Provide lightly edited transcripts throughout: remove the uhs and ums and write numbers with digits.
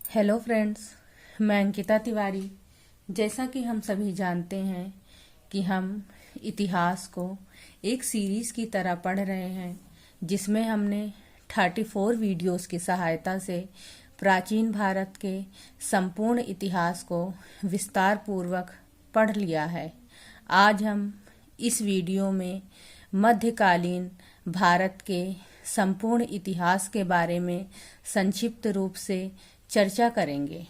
Hello friends, मैं अंकिता तिवारी। जैसा कि हम सभी जानते हैं कि हम इतिहास को एक सीरीज़ की तरह पढ़ रहे हैं, जिसमें हमने 34 वीडियोस की सहायता से प्राचीन भारत के संपूर्ण इतिहास को विस्तार पूर्वक पढ़ लिया है। आज हम इस वीडियो में मध्यकालीन भारत के संपूर्ण इतिहास के बारे में संक्षिप्त रूप से चर्चा करेंगे।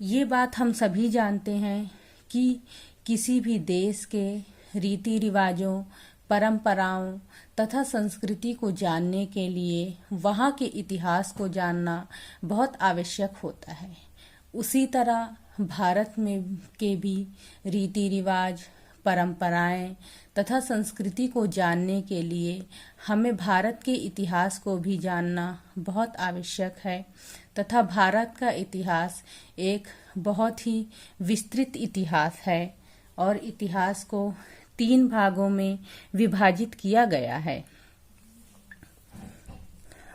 ये बात हम सभी जानते हैं कि किसी भी देश के रीति रिवाजों, परंपराओं तथा संस्कृति को जानने के लिए वहाँ के इतिहास को जानना बहुत आवश्यक होता है। उसी तरह भारत में के भी रीति रिवाज, परंपराएं तथा संस्कृति को जानने के लिए हमें भारत के इतिहास को भी जानना बहुत आवश्यक है तथा भारत का इतिहास एक बहुत ही विस्तृत इतिहास है और इतिहास को 3 भागों में विभाजित किया गया है।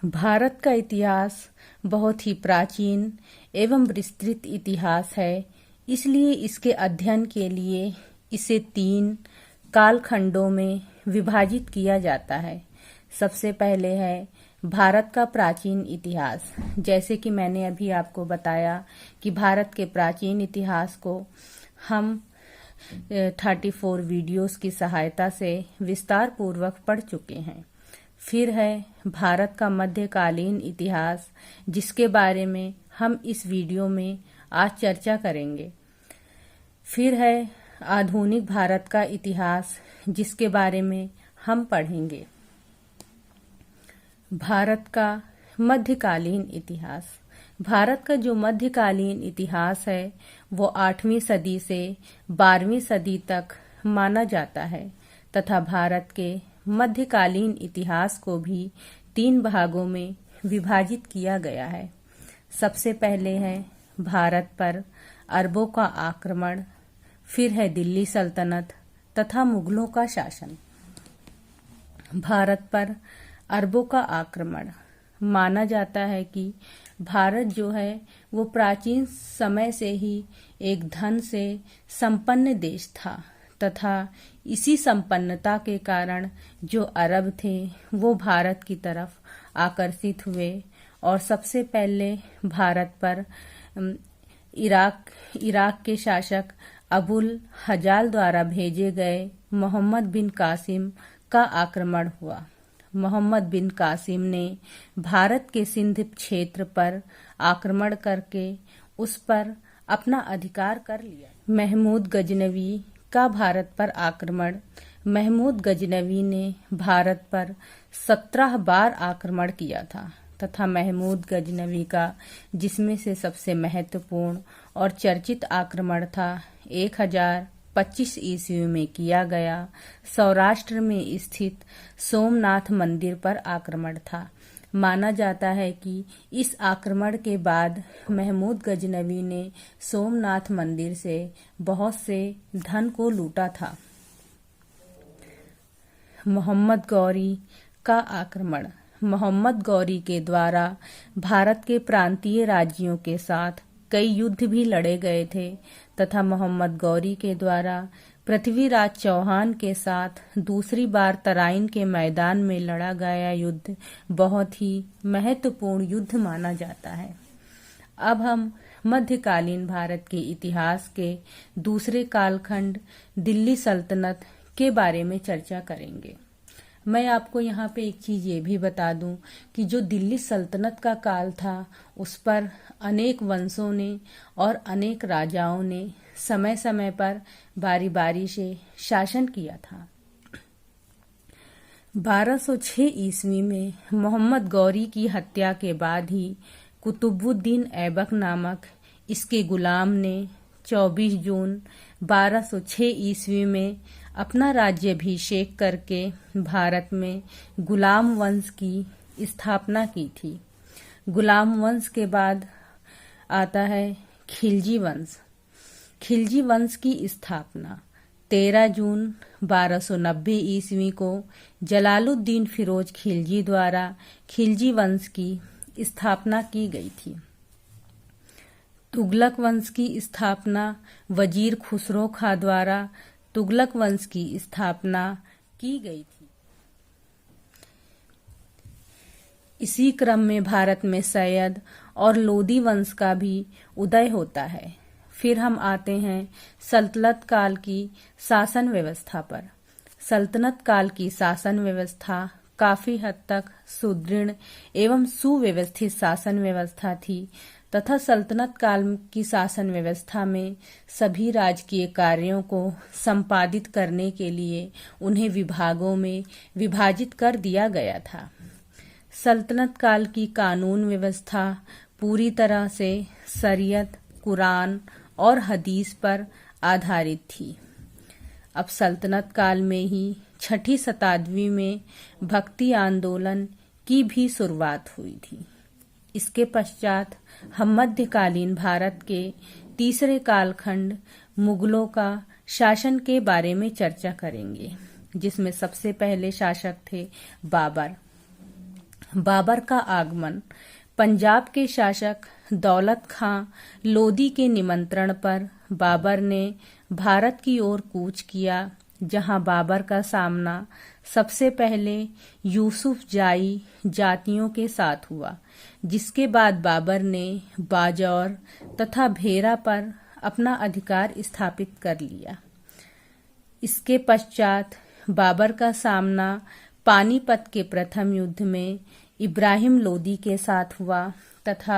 भारत का इतिहास बहुत ही प्राचीन एवं विस्तृत इतिहास है, इसलिए इसके अध्ययन के लिए इसे 3 कालखंडों में विभाजित किया जाता है। सबसे पहले है भारत का प्राचीन इतिहास। जैसे कि मैंने अभी आपको बताया कि भारत के प्राचीन इतिहास को हम 34 वीडियोस की सहायता से विस्तार पूर्वक पढ़ चुके हैं। फिर है भारत का मध्यकालीन इतिहास, जिसके बारे में हम इस वीडियो में आज चर्चा करेंगे। फिर है आधुनिक भारत का इतिहास, जिसके बारे में हम पढ़ेंगे। भारत का मध्यकालीन इतिहास। भारत का जो मध्यकालीन इतिहास है वो 8वीं सदी से 12वीं सदी तक माना जाता है तथा भारत के मध्यकालीन इतिहास को भी 3 भागों में विभाजित किया गया है। सबसे पहले है भारत पर अरबों का आक्रमण, फिर है दिल्ली सल्तनत तथा मुगलों का शासन। भारत पर अरबों का आक्रमण। माना जाता है कि भारत जो है वो प्राचीन समय से ही एक धन से संपन्न देश था तथा इसी संपन्नता के कारण जो अरब थे वो भारत की तरफ आकर्षित हुए और सबसे पहले भारत पर इराक के शासक अबुल हजाल द्वारा भेजे गए मोहम्मद बिन कासिम का आक्रमण हुआ। मोहम्मद बिन कासिम ने भारत के सिंध क्षेत्र पर आक्रमण करके उस पर अपना अधिकार कर लिया। महमूद गजनवी का भारत पर आक्रमण। महमूद गजनवी ने भारत पर 17 बार आक्रमण किया था तथा महमूद गजनवी का जिसमें से सबसे महत्वपूर्ण और चर्चित आक्रमण था 1025 ईस्वी में किया गया सौराष्ट्र में स्थित सोमनाथ मंदिर पर आक्रमण था। माना जाता है कि इस आक्रमण के बाद महमूद गजनवी ने सोमनाथ मंदिर से बहुत से धन को लूटा था। मोहम्मद गौरी का आक्रमण। मोहम्मद गौरी के द्वारा भारत के प्रांतीय राज्यों के साथ कई युद्ध भी लड़े गए थे तथा मोहम्मद गौरी के द्वारा पृथ्वीराज चौहान के साथ दूसरी बार तराइन के मैदान में लड़ा गया युद्ध बहुत ही महत्वपूर्ण युद्ध माना जाता है। अब हम मध्यकालीन भारत के इतिहास के दूसरे कालखंड दिल्ली सल्तनत के बारे में चर्चा करेंगे। मैं आपको यहाँ पे एक चीज़ ये भी बता दूं कि जो दिल्ली सल्तनत का काल था उस पर अनेक वंशों ने और अनेक राजाओं ने समय समय पर बारी बारी से शासन किया था। 1206 ईस्वी में मोहम्मद गौरी की हत्या के बाद ही कुतुबुद्दीन ऐबक नामक इसके गुलाम ने 24 जून 1206 ईस्वी में अपना राज्याभिषेक करके भारत में गुलाम वंश की स्थापना की थी। गुलाम वंश के बाद आता है खिलजी वंश। खिलजी वंश की स्थापना 13 जून 1290 ईस्वी को जलालुद्दीन फिरोज खिलजी द्वारा खिलजी वंश की स्थापना की गई थी। तुगलक वंश की स्थापना वजीर खुसरो खां द्वारा तुगलक वंश की स्थापना की गई थी। इसी क्रम में भारत में सैयद और लोदी वंश का भी उदय होता है। फिर हम आते हैं सल्तनत काल की शासन व्यवस्था पर। सल्तनत काल की शासन व्यवस्था काफी हद तक सुदृढ़ एवं सुव्यवस्थित शासन व्यवस्था थी तथा सल्तनत काल की शासन व्यवस्था में सभी राजकीय कार्यों को संपादित करने के लिए उन्हें विभागों में विभाजित कर दिया गया था। सल्तनत काल की कानून व्यवस्था पूरी तरह से शरीयत, कुरान और हदीस पर आधारित थी। अब सल्तनत काल में ही 6ठी शताब्दी में भक्ति आंदोलन की भी शुरुआत हुई थी। इसके पश्चात हम मध्यकालीन भारत के तीसरे कालखंड मुगलों का शासन के बारे में चर्चा करेंगे, जिसमें सबसे पहले शासक थे बाबर। बाबर का आगमन पंजाब के शासक दौलत खां लोदी के निमंत्रण पर बाबर ने भारत की ओर कूच किया, जहां बाबर का सामना सबसे पहले यूसुफ जाई जातियों के साथ हुआ, जिसके बाद बाबर ने बाजौर तथा भेरा पर अपना अधिकार स्थापित कर लिया। इसके पश्चात बाबर का सामना पानीपत के प्रथम युद्ध में इब्राहिम लोदी के साथ हुआ तथा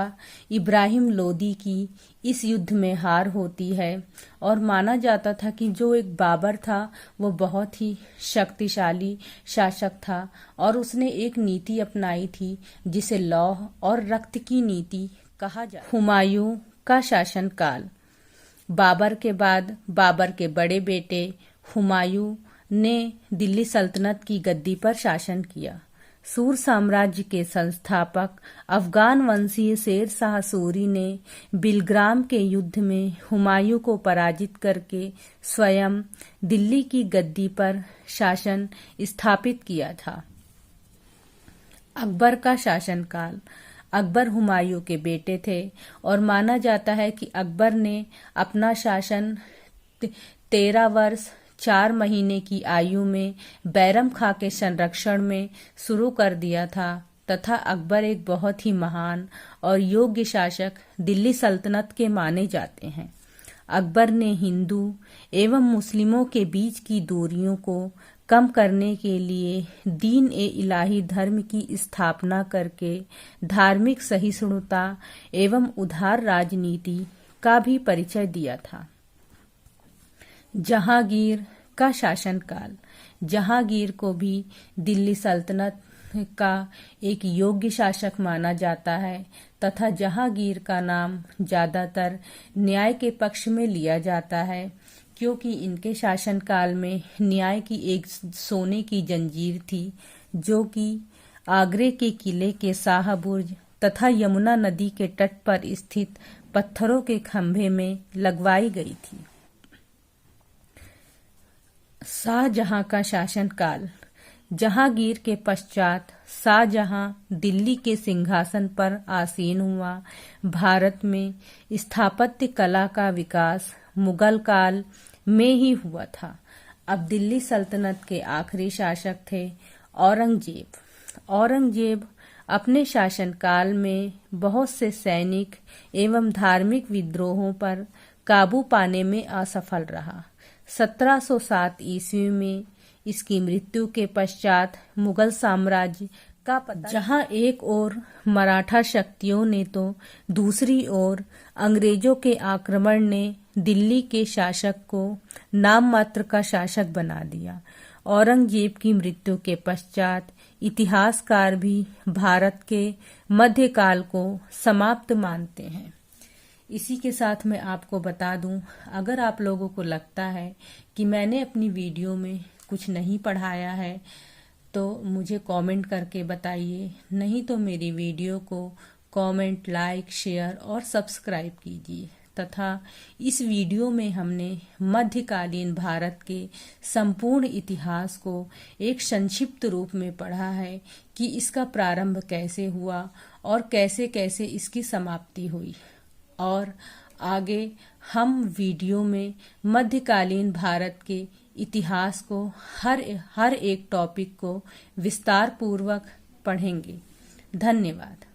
इब्राहिम लोदी की इस युद्ध में हार होती है और माना जाता था कि जो एक बाबर था वो बहुत ही शक्तिशाली शासक था और उसने एक नीति अपनाई थी जिसे लौह और रक्त की नीति कहा जाता है। हुमायूं का शासनकाल। बाबर के बाद बाबर के बड़े बेटे हुमायूं ने दिल्ली सल्तनत की गद्दी पर शासन किया। सूर साम्राज्य के संस्थापक अफगान वंशीय शेर शाह सूरी ने बिलग्राम के युद्ध में हुमायूं को पराजित करके स्वयं दिल्ली की गद्दी पर शासन स्थापित किया था। अकबर का शासनकाल। अकबर हुमायूं के बेटे थे और माना जाता है कि अकबर ने अपना शासन 13 वर्ष 4 महीने की आयु में बैरम खां के संरक्षण में शुरू कर दिया था तथा अकबर एक बहुत ही महान और योग्य शासक दिल्ली सल्तनत के माने जाते हैं। अकबर ने हिंदू एवं मुस्लिमों के बीच की दूरियों को कम करने के लिए दीन ए इलाही धर्म की स्थापना करके धार्मिक सहिष्णुता एवं उदार राजनीति का भी परिचय दिया था। जहांगीर का शासनकाल। जहांगीर को भी दिल्ली सल्तनत का एक योग्य शासक माना जाता है तथा जहांगीर का नाम ज्यादातर न्याय के पक्ष में लिया जाता है, क्योंकि इनके शासनकाल में न्याय की एक सोने की जंजीर थी जो कि आगरे के किले के शाह बुर्ज तथा यमुना नदी के तट पर स्थित पत्थरों के खंभे में लगवाई गई थी। शाहजहां का शासनकाल। जहांगीर के पश्चात शाहजहां दिल्ली के सिंहासन पर आसीन हुआ। भारत में स्थापत्य कला का विकास मुगल काल में ही हुआ था। अब दिल्ली सल्तनत के आखिरी शासक थे औरंगजेब। औरंगजेब अपने शासनकाल में बहुत से सैनिक एवं धार्मिक विद्रोहों पर काबू पाने में असफल रहा। 1707 ईस्वी में इसकी मृत्यु के पश्चात मुगल साम्राज्य का पतन। जहां एक ओर मराठा शक्तियों ने तो दूसरी ओर अंग्रेजों के आक्रमण ने दिल्ली के शासक को नाम मात्र का शासक बना दिया। औरंगजेब की मृत्यु के पश्चात इतिहासकार भी भारत के मध्यकाल को समाप्त मानते हैं। इसी के साथ मैं आपको बता दूं, अगर आप लोगों को लगता है कि मैंने अपनी वीडियो में कुछ नहीं पढ़ाया है तो मुझे कमेंट करके बताइए, नहीं तो मेरी वीडियो को कमेंट, लाइक, शेयर और सब्सक्राइब कीजिए। तथा इस वीडियो में हमने मध्यकालीन भारत के संपूर्ण इतिहास को एक संक्षिप्त रूप में पढ़ा है कि इसका प्रारंभ कैसे हुआ और कैसे कैसे इसकी समाप्ति हुई। और आगे हम वीडियो में मध्यकालीन भारत के इतिहास को हर एक टॉपिक को विस्तार पूर्वक पढ़ेंगे। धन्यवाद।